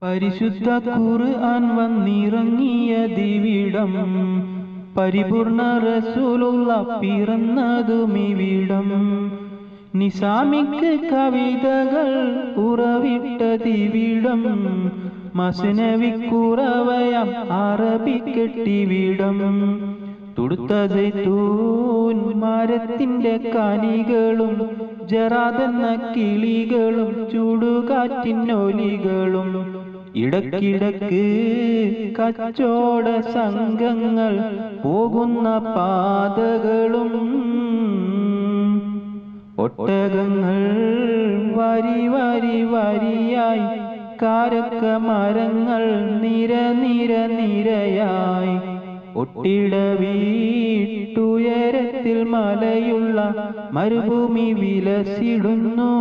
പരിശുദ്ധ ഖുർആൻ വന്നിറങ്ങിയതിവിടം, പരിപൂർണ റസൂലുള്ള പിറന്നതുമിവിടം. നിസാമിക്ക് കവിതകൾ ഉറവിട്ടതിവിടം, മസ്നവിക്കുറവയാം അറബിക്കെട്ടിവിടം. തുടുത്ത സൈത്തൂൻ മരത്തിന്റെ കനികളും, ജറാദെന്ന കിളികളും, ചൂടുകാറ്റിനൊലികളും, ഇടക്കിടക്ക് കച്ചോട സംഘങ്ങൾ പോകുന്ന പാതകളും, ഒട്ടകങ്ങൾ വരി വരി വരിയായി, കാരക്ക മരങ്ങൾ നിര നിര നിരയായി, ഒട്ടിട വീട്ടുയരത്തിൽ മലയുള്ള മരുഭൂമി വിലസിടുന്നു.